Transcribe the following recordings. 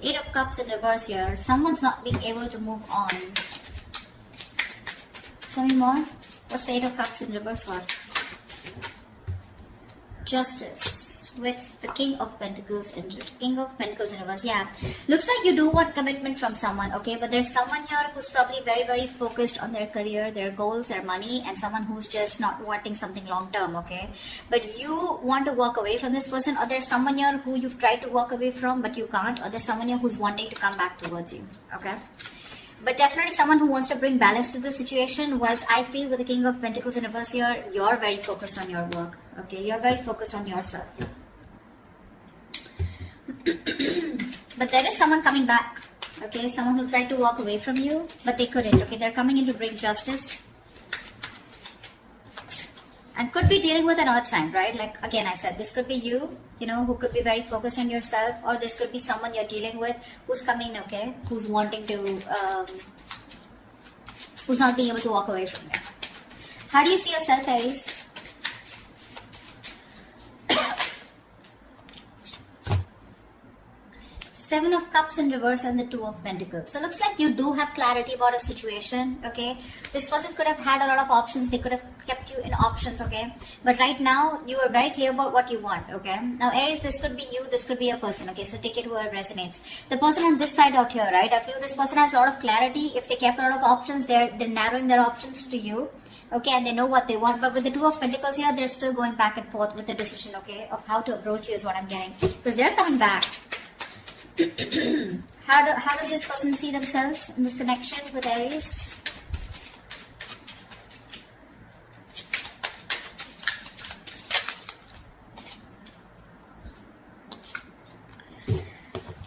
Eight of Cups in reverse here. Someone's not being able to move on. Tell me more. What's the Eight of Cups in reverse for? Justice with the King of Pentacles in reverse. Yeah, looks like you do want commitment from someone, okay, but there's someone here who's probably very, very focused on their career, their goals, their money, and someone who's just not wanting something long term, okay, but you want to walk away from this person, or there's someone here who you've tried to walk away from but you can't, or there's someone here who's wanting to come back towards you, okay. But definitely someone who wants to bring balance to the situation. Whilst I feel with the King of Pentacles in reverse here, you're very focused on your work. Okay, you're very focused on yourself. But there is someone coming back. Okay, someone who tried to walk away from you, but they couldn't. Okay, they're coming in to bring justice. And could be dealing with an earth sign, right? Like, again, I said, this could be you, you know, who could be very focused on yourself, or this could be someone you're dealing with who's coming, okay, who's wanting to, who's not being able to walk away from you. How do you see yourself, Aries? Seven of Cups in reverse and the Two of Pentacles. So looks like you do have clarity about a situation, okay? This person could have had a lot of options. They could have kept you in options, okay? But right now, you are very clear about what you want, okay? Now, Aries, this could be you. This could be a person, okay? So take it where it resonates. The person on this side out here, right? I feel this person has a lot of clarity. If they kept a lot of options, they're narrowing their options to you. Okay, and they know what they want. But with the Two of Pentacles here, they're still going back and forth with the decision, okay? Of how to approach you is what I'm getting. Because they're coming back. How does this person see themselves in this connection with Aries?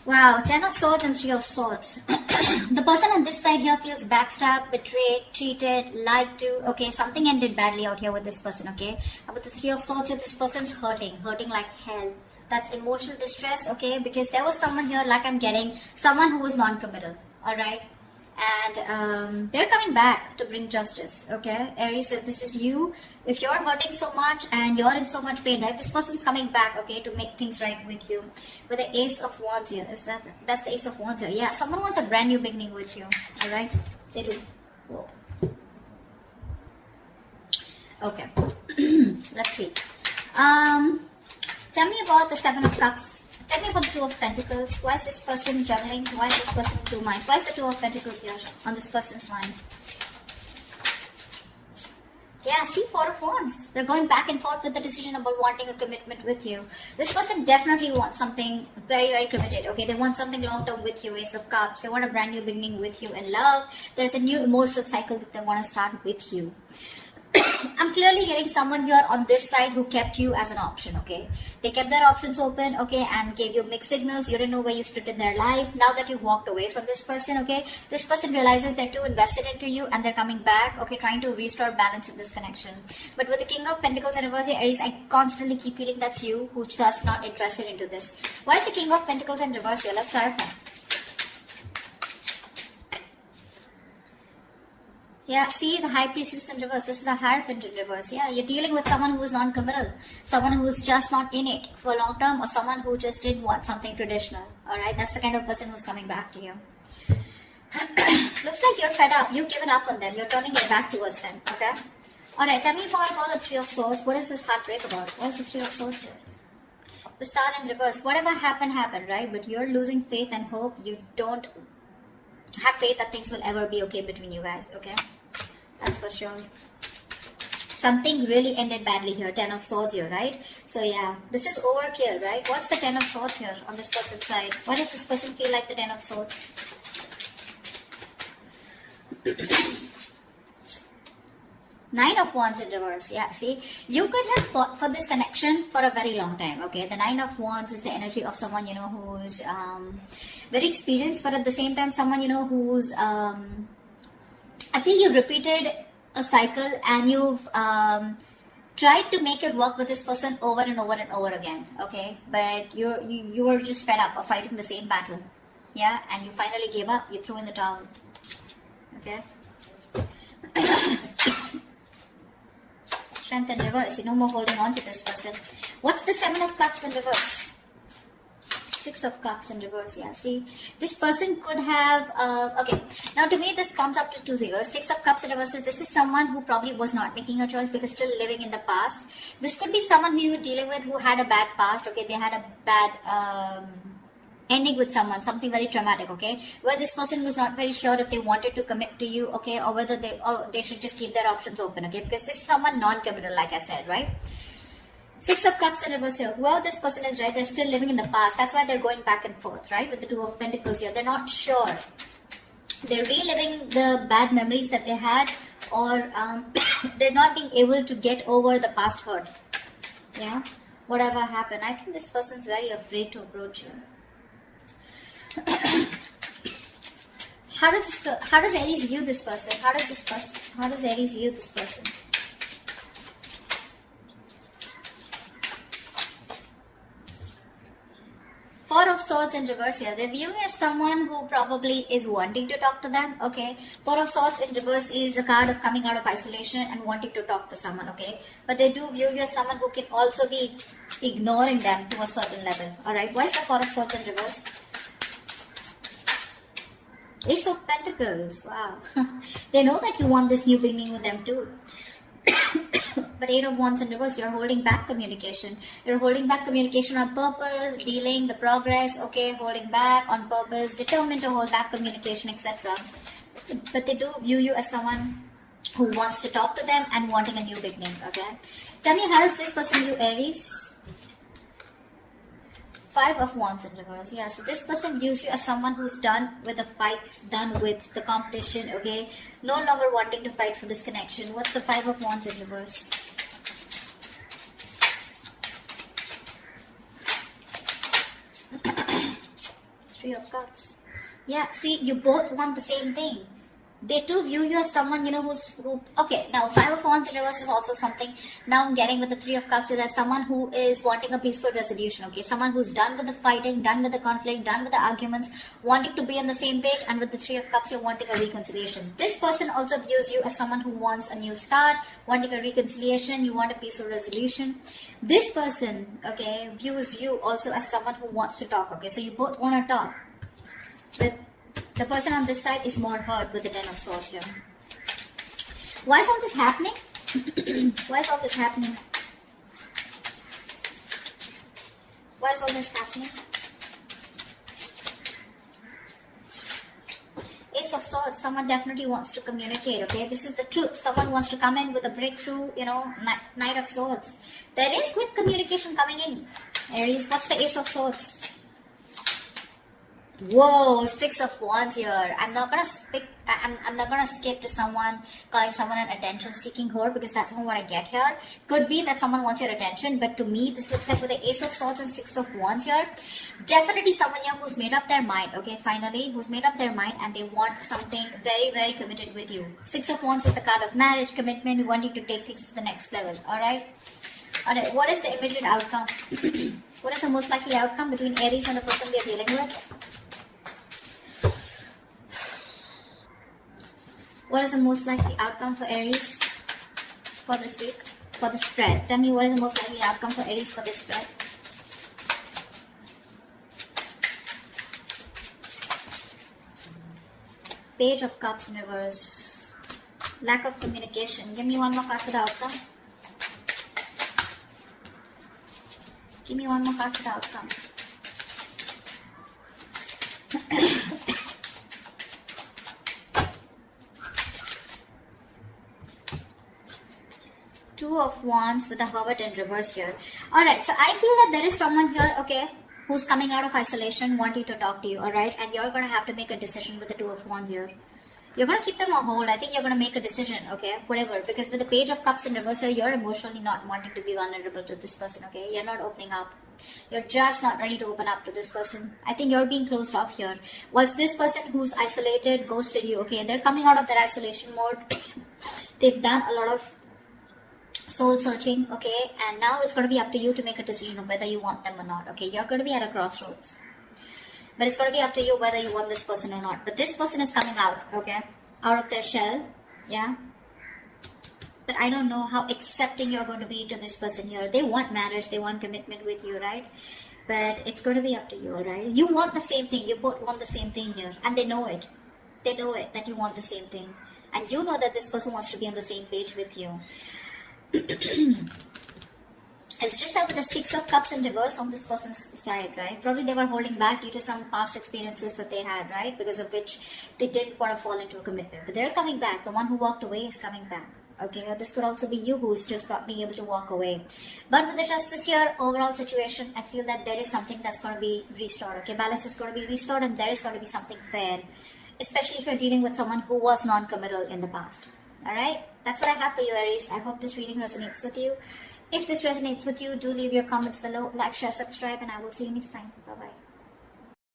Wow, Ten of Swords and Three of Swords. The person on this side here feels backstabbed, betrayed, cheated, lied to. Okay, something ended badly out here with this person, okay? With the Three of Swords here, this person's hurting like hell. That's emotional distress, okay? Because there was someone here, like I'm getting, someone who was non-committal, all right? And they're coming back to bring justice, okay? Aries, if this is you, if you're hurting so much and you're in so much pain, right? This person's coming back, okay, to make things right with you. With the Ace of Wands here, that's the Ace of Wands here. Yeah, someone wants a brand new beginning with you, all right? They do. Whoa. Okay, let's see. Tell me about the Seven of Cups. Tell me about the Two of Pentacles. Why is this person juggling? Why is this person in two minds? Why is the Two of Pentacles here on this person's mind? Yeah, see, Four of Wands. They're going back and forth with the decision about wanting a commitment with you. This person definitely wants something very, very committed. Okay, they want something long-term with you, Ace of Cups. They want a brand new beginning with you in love. There's a new emotional cycle that they want to start with you. I'm clearly getting someone here on this side who kept you as an option, okay? They kept their options open, okay, and gave you mixed signals. You didn't know where you stood in their life. Now that you walked away from this person, okay, this person realizes they're too invested into you and they're coming back, okay, trying to restore balance in this connection. But with the King of Pentacles in reverse, Aries, I constantly keep feeling that's you who's just not interested into this. Why is the King of Pentacles in reverse here? Let's clarify. Yeah, see the High Priestess in reverse. This is the Hierophant in reverse. Yeah, you're dealing with someone who is non-committal, someone who is just not in it for long term, or someone who just did want something traditional. All right, that's the kind of person who's coming back to you. Looks like you're fed up. You've given up on them. You're turning your back towards them. Okay. All right. Tell me more about the Three of Swords. What is this heartbreak about? What is the Three of Swords here? The Star in reverse. Whatever happened, right? But you're losing faith and hope. You don't have faith that things will ever be okay between you guys, okay? That's for sure. Something really ended badly here. Ten of Swords here, right? So yeah, this is overkill, right? What's the Ten of Swords here on this person's side? Why does this person feel like the Ten of Swords? Nine of Wands in reverse. Yeah, see, you could have fought for this connection for a very long time, okay? The Nine of Wands is the energy of someone, you know, who's very experienced, but at the same time, someone, you know, who's, I feel you've repeated a cycle and you've tried to make it work with this person over and over and over again, okay? But you were just fed up of fighting the same battle, yeah? And you finally gave up. You threw in the towel, okay? Strength in reverse. You no more holding on to this person. What's the Seven of Cups in reverse? Six of Cups in reverse. Yeah, see, this person could have, okay, now to me this comes up to two figures. Six of Cups in reverse, this is someone who probably was not making a choice because still living in the past. This could be someone who you were dealing with who had a bad past, okay, they had a bad ending with someone, something very traumatic, okay, where this person was not very sure if they wanted to commit to you, okay, or whether they should just keep their options open, okay, because this is someone non-committal, like I said, right? Six of Cups in reverse here. Whoever this person is, right, they're still living in the past. That's why they're going back and forth, right, with the Two of Pentacles here. They're not sure. They're reliving the bad memories that they had, or they're not being able to get over the past hurt. Yeah, whatever happened. I think this person's very afraid to approach you. How does Aries view this person? How does Aries view this person? Four of Swords in reverse here. They view you as someone who probably is wanting to talk to them, okay. Four of Swords in reverse is a card of coming out of isolation and wanting to talk to someone, okay. But they do view you as someone who can also be ignoring them to a certain level, alright. Why is the Four of Swords in reverse? Ace of Pentacles, wow. They know that you want this new beginning with them too. But Eight of Wands in reverse, you're holding back communication. You're holding back communication on purpose, dealing the progress, okay, holding back on purpose, determined to hold back communication, etc. But they do view you as someone who wants to talk to them and wanting a new beginning, okay. Tell me, how does this person view Aries? Five of Wands in reverse. Yeah, so this person views you as someone who's done with the fights, done with the competition, okay? No longer wanting to fight for this connection. What's the Five of Wands in reverse? Three of Cups. Yeah, see, you both want the same thing. They too view you as someone, you know, okay, now Five of Wands in reverse is also something. Now I'm getting with the Three of Cups, so that's someone who is wanting a peaceful resolution, okay? Someone who's done with the fighting, done with the conflict, done with the arguments, wanting to be on the same page, and with the Three of Cups, you're wanting a reconciliation. This person also views you as someone who wants a new start, wanting a reconciliation, you want a peaceful resolution. This person, okay, views you also as someone who wants to talk, okay? So you both want to talk. But the person on this side is more hurt with the Ten of Swords here. Why is all this happening? Why is all this happening? Why is all this happening? Ace of Swords, someone definitely wants to communicate, okay? This is the truth. Someone wants to come in with a breakthrough, you know, Knight of Swords. There is quick communication coming in. Aries, what's the Ace of Swords? Whoa, Six of Wands here. I'm not gonna skip to someone calling someone an attention-seeking whore, because that's not what I get here. Could be that someone wants your attention, but to me, this looks like with the Ace of Swords and Six of Wands here, definitely someone here who's made up their mind, okay, finally, who's made up their mind and they want something very, very committed with you. Six of Wands with the card of marriage, commitment, wanting to take things to the next level, alright? Alright, what is the immediate outcome? What is the most likely outcome between Aries and the person we are dealing with? What is the most likely outcome for Aries for this week, for the spread? Tell me, what is the most likely outcome for Aries for this spread? Page of Cups in reverse. Lack of communication. Give me one more card for the outcome. Give me one more card for the outcome. Two of Wands with a Hermit in reverse here. Alright, so I feel that there is someone here, okay, who's coming out of isolation, wanting to talk to you, alright? And you're going to have to make a decision with the Two of Wands here. You're going to keep them on hold. I think you're going to make a decision, okay, whatever. Because with the Page of Cups in reverse here, you're emotionally not wanting to be vulnerable to this person, okay? You're not opening up. You're just not ready to open up to this person. I think you're being closed off here. Whilst this person who's isolated, ghosted you, okay, they're coming out of their isolation mode. They've done a lot of soul searching, okay, and now it's going to be up to you to make a decision of whether you want them or not, okay. You're going to be at a crossroads, but it's going to be up to you whether you want this person or not. But this person is coming out, okay, out of their shell, yeah. But I don't know how accepting you're going to be to this person here. They want marriage, they want commitment with you, right? But it's going to be up to you, alright? You want the same thing. You both want the same thing here. And they know it. They know it, that you want the same thing. And you know that this person wants to be on the same page with you. It's just that with the Six of Cups in reverse on this person's side, right? Probably they were holding back due to some past experiences that they had, right? Because of which they didn't want to fall into a commitment. But they're coming back. The one who walked away is coming back. Okay, or this could also be you who's just not being able to walk away. But with the Justice here, overall situation, I feel that there is something that's going to be restored. Okay, balance is going to be restored and there is going to be something fair. Especially if you're dealing with someone who was non-committal in the past. Alright, that's what I have for you, Aries. I hope this reading resonates with you. If this resonates with you, do leave your comments below, like, share, subscribe, and I will see you next time. Bye-bye.